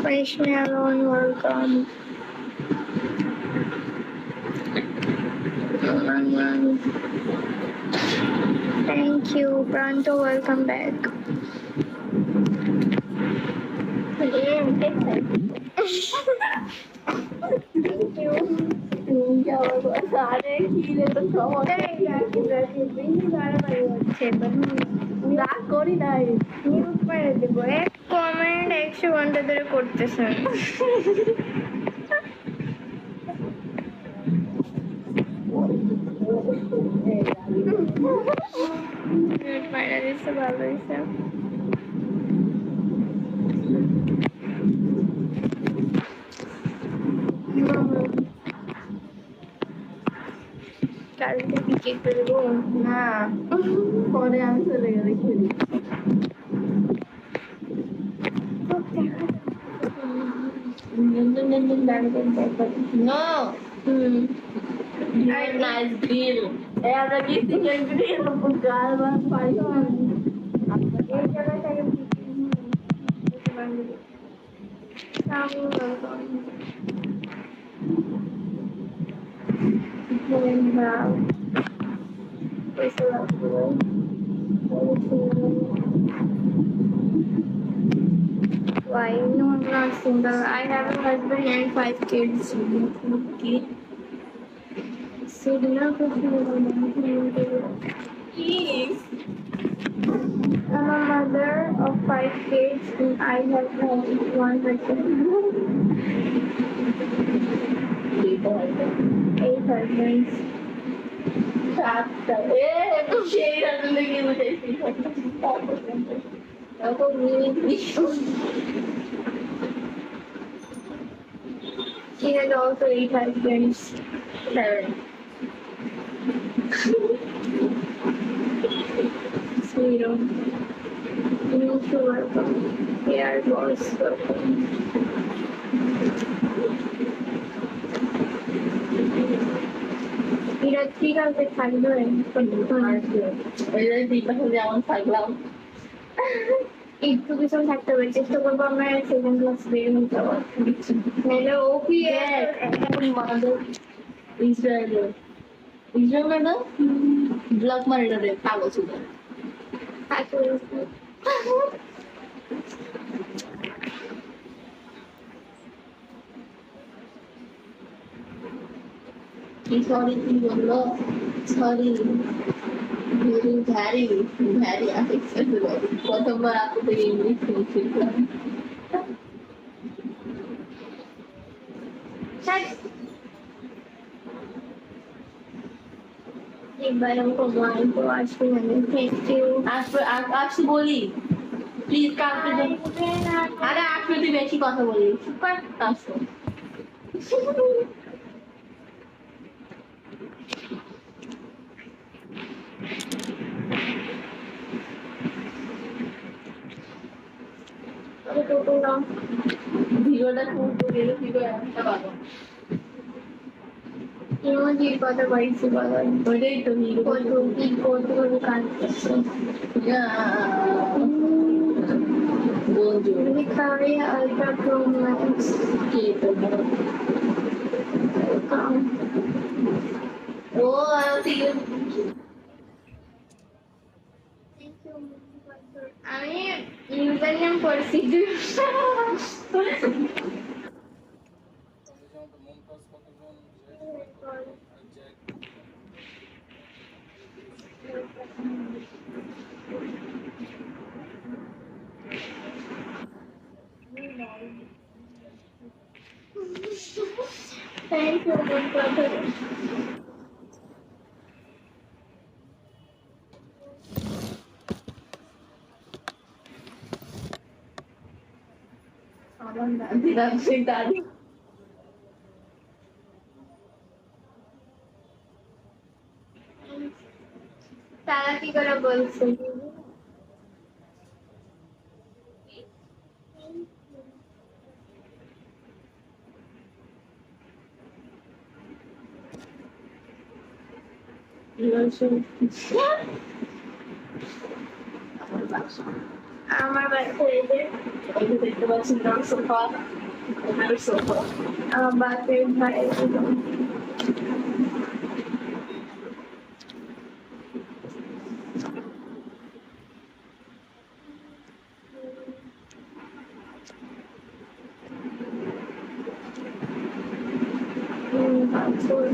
Wish me alone, welcome. Thank you, Pranto, welcome back. Thank you. सारे खीरे तो सब রাগ করি নাই নিউজ মেরে দেবো এক কমেন্ট 100 ঘন্টা ধরে করতেছেন মাইরা দিচ্ছে ভালো হয়েছে কালকে পিকে করবো না পরে আমি চলে গেলে খেলি No. Nice grill. আমরা কি চিকেন গ্রিল গাল বা পাই এই জায়গাটায় Why? No, I'm not single. I have a husband and 5 kids. Okay. Please. I'm a mother of 5 kids and I have only one husband. 8 husbands. She has also 8 husbands. 7. Zero. You to welcome. Here was welcome. Three কালকে থাকবে যেমন থাকলাম একটু কিছু থাকতে হবে চেষ্টা করবো আমরা সেকেন্ড ক্লাস বের হতে যাওয়ার নাহলে ও কি ইসরায়েল না ব্লক মারিডারে পাগল ছিল সরি কি বললো সরি ভ্যারি ভ্যারি আনএক্সপেক্টেড প্রথমবার আপু থেকে ইংলিশ শুনছিলাম একবার हमको ज्वाइन तो आज भी मैंने थैंक यू আসতে বলি প্লিজ কালকে আরে আসলে তুই বেশি কথা বলি আসো ভিডিওটা খুব গেলে ভিডিও একটা পাবো ইমোজি কত পাইছি বলো ওইটাই তো ভিডিও কত কি কত কাজ করছে বন্ধু Victoria Ultra Pro Max কে তো ও ঠিক আমি ইউজার নেম করছি Thank you, good brother. Daddy. তারা কি করে বলছে আমার বাচ্চা এই যে দেখতে পাচ্ছেন সোফা, সোফা। বাপের ভাই একদম। বাপর।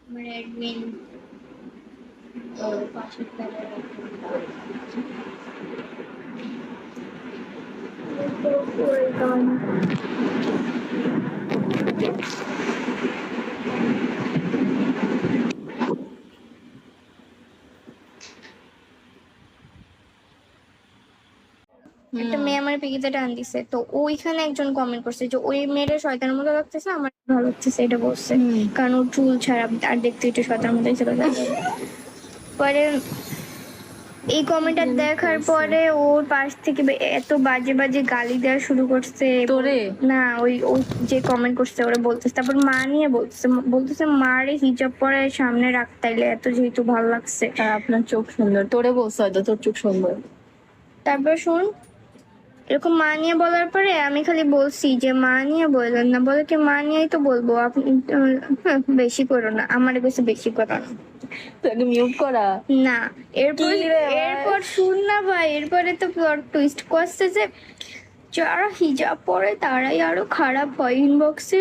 আমার অ্যাডমিন পাশের তলায় ওয়েলকাম। একটা মেয়ে আমার পিকিতে টান দিছে, তো ওইখানে একজন কমেন্ট করছে যে ওই মেয়েটা শয়তানের মতো লাগতেছে, আমার ভালো লাগতেছে, এটা বলছে। কারণ ওর চুল ছাড়া আর দেখতে একটু শয়তানের মতোই ছিল। পরে এই কমেন্টটা দেখার পরে ওর পাশ থেকে এত বাজে বাজে গালি দেওয়া শুরু করছে। তোরে? না, ওই ওই যে কমেন্ট করছে ওরা বলতেছে, তারপর মা নিয়ে বলতেছে মারে হিজাব পরে সামনে রাখতাইলে এত যেহেতু ভালো লাগছে। আর আপনার চোখ সুন্দর, তোরে বলছে হয়তো তোর চোখ সুন্দর। তারপর শোন, এরকম মা নিয়ে বলার পরে আমি খালি বলছি যে মা নিয়ে বললেন না, বলে কি মা নিয়েই তো বলবো, আপনি বেশি করো না, আমার কাছে বেশি করো না। তোকে মিউট করা না, এরপর কি রে ভাই? এরপর শুন না ভাই, এরপরে তো প্লট টুইস্ট করছে যে যারা হিজাব পরে তারাই আরো খারাপ হয়, ইনবক্সে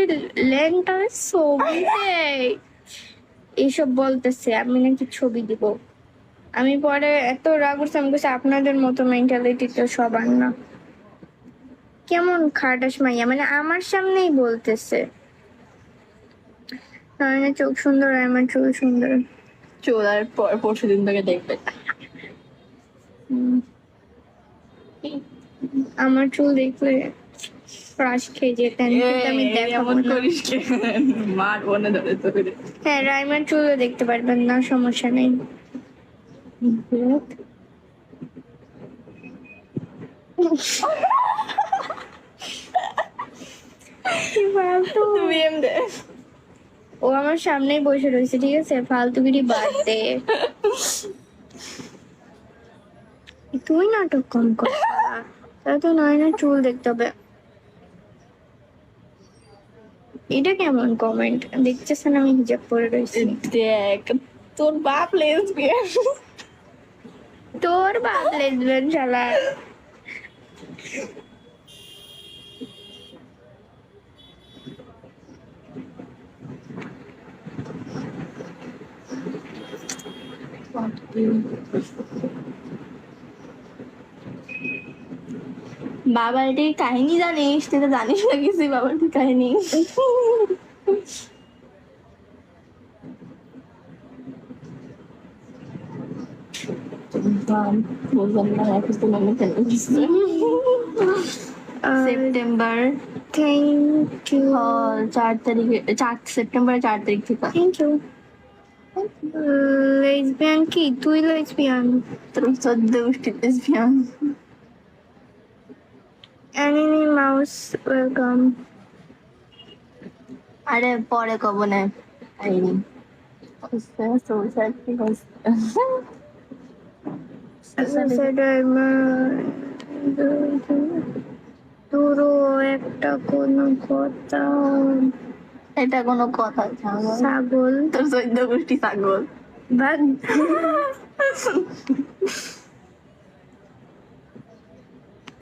ল্যাংটা ছবি দেয় এইসব বলতেছে, আমি নাকি ছবি দিব। আমি পরে এত রাগ করছি, আমি বলছি আপনাদের মতো মেন্টালিটি তো সবার না। কেমন খাটাস মাইয়া, মানে আমার সামনেই বলতেছে নয়নের চোখ সুন্দর আর আমার চুল সুন্দর। চুল আর পরশু দিন থেকে দেখবে। আমার চুল দেখলে ক্রাশ খেয়ে যেতেন, কিন্তু আমি দেখাবো এমন না। করিস কে? মার বনে ধরে তোরে। হ্যাঁ, রাইমার চুলও দেখতে পারবেন না, সমস্যা নেই। কি ফালতু। তুমি এম দে। ও আমার সামনেই বসে রয়েছে, ঠিক আছে, ফালতুগিরি বাদ দে। তুই নাটক কম কর, তাহলে তো নয়নের চুল দেখতে হবে। এটা কেমন কমেন্ট দেখতেছেন, আমি হিজাব পরে রয়েছি। দেখ তোর বাপ লেসবিয়ান। তোর বাপ লেসবেন শালা। বাবার এটাই কাহিনী জানিস? তুই তো জানিস না কিছু বাবার কাহিনী। বললাম না এখন তো মনে সেপ্টেম্বর থ্যাংক ইউ। 4 তারিখে, 4 সেপ্টেম্বর 4 তারিখ থেকে। Thank you. লেসবিয়ান কি তুই? লেসবিয়ান? তোর 14 গোষ্ঠী লেসবিয়ান। Enemy mouse welcome. আরে পরে কব না আইনি তোরও একটা কোনো কথা? এটা কোনো কথা? ছাগল। তোর 14 গোষ্ঠী ছাগল। বাদ।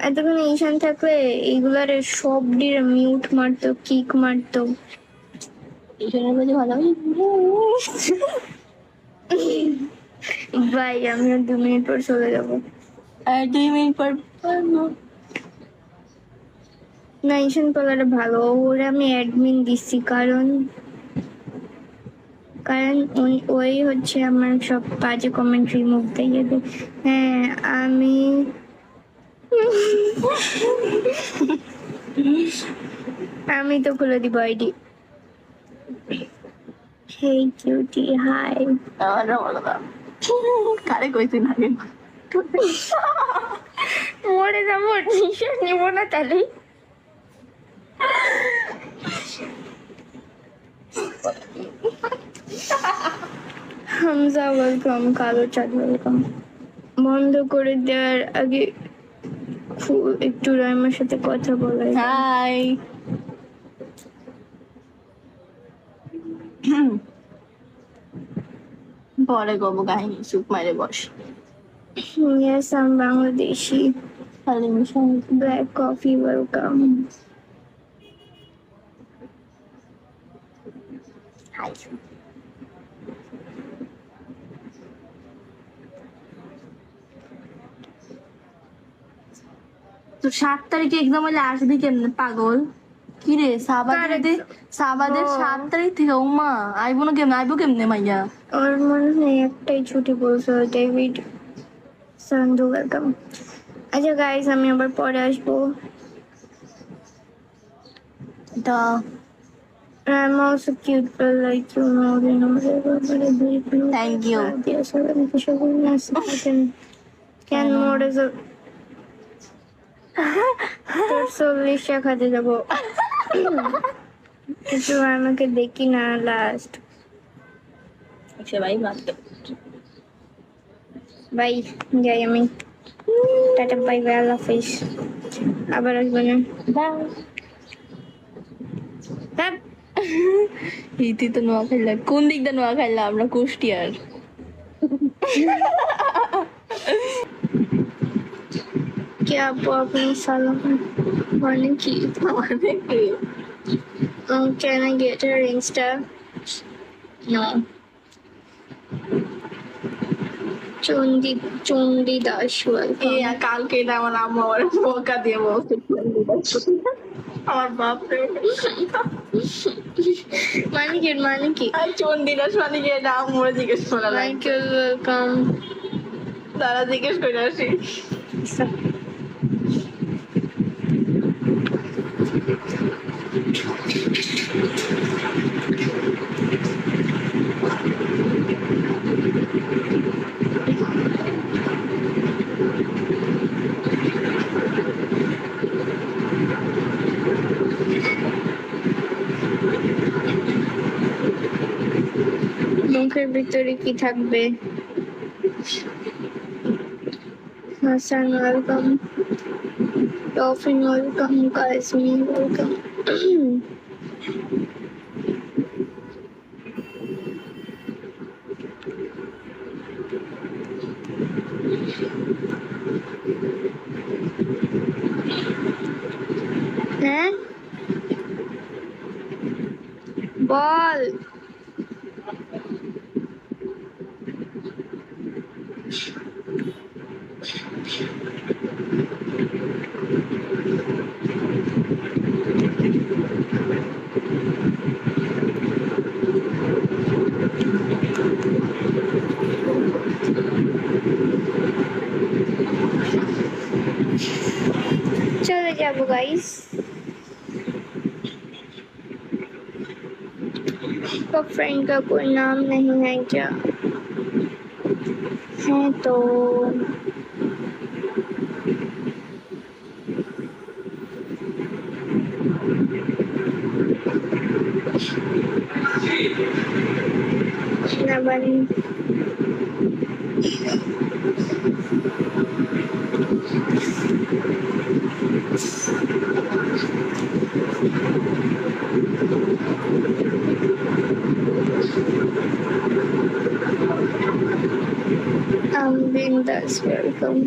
এতক্ষণ ঈশান থাকলে এইগুলার সব ডির মিউট মারতো, কিক মারতো। ঈশানের কাছে ভালো ভাই আমিও 2 মিনিট পর চলে যাবো। আর 2 মিনিট পর না ঈশান পার্লারে ভালো, ওরে আমি অ্যাডমিন দিচ্ছি কারণ কারণ ওই হচ্ছে আমার সব বাজে কমেন্ট রিমুভ দিয়ে দেবে। হ্যাঁ আমি আমি তো খুলে দিব আইডি। হেই কিউটি হাই। কারে কইছিস আগে মরে যাবো, নিশান নিব না তাহলে। হামজা ওয়েলকাম, কালো চাঁদ ওয়েলকাম। বন্ধ করে দেওয়ার আগে একটু রাইমার সাথে কথা বলাই। হাই পরে গব কাহিনী সুপ মারে বস Yes, I'm Bangladeshi. খালি mission Black coffee, welcome. Hi. তো 7 তারিখে এক্সাম হলে আসবি কেমনে পাগল? কি রে সাবাদের ও। 7 তারিখ থেকে উমা আইবো না কেমনে আইবো কেমনে মাইয়া? ওর মনে হয় একটাই ছুটি বলছো, ডেভিড সান্ধু ওয়েলকাম। আচ্ছা গাইস আমি আবার পরে আসবো। তা I'm also cute, but like you know, Thank you. Can more is a তোর 40 খাতে যাবো কিন্তু আমাকে দেখি না লাস্ট। আচ্ছা ভাই মাত্র বাই, যাই আমি। টাটা বাই বাই, আল্লাহ হাফিজ। আবার আসবো না। ধ্যাৎ। ইতি তো নোয়া খাইলা কোন দিক দিয়ে নোয়া খাইলা আমরা কুষ্টিয়ার क्या आपको अपने सालों माने की can I get her Insta? No. Chandi Das welcome. কালকে না আমার আম্মু আমার বোকা দিয়ে বলছে আমার বাপ রে মানে কি আর চন্ডিদাস মানে কি এটা আম্মুরে জিজ্ঞেস করা লাগে মাইকেল ওয়েলকাম। তারা জিজ্ঞেস করে আসি মুখের ভিতরে কি থাকবে? হাসান ওয়েলকাম, টফিন ওয়েলকাম, কাশ্মীর ওয়েলকাম। হ্যাঁ বল। चले जाबो गाइस। तो फ्रेंड का कोई नाम नहीं है क्या? है तो ना बनी। Bindas welcome.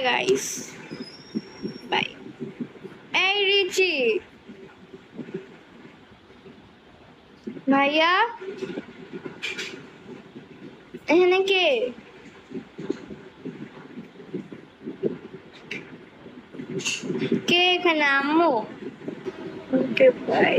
Guys, bye. এই রিচি, ভাইয়া এখানে কে? কে এখানে? আম্মু? Okay by.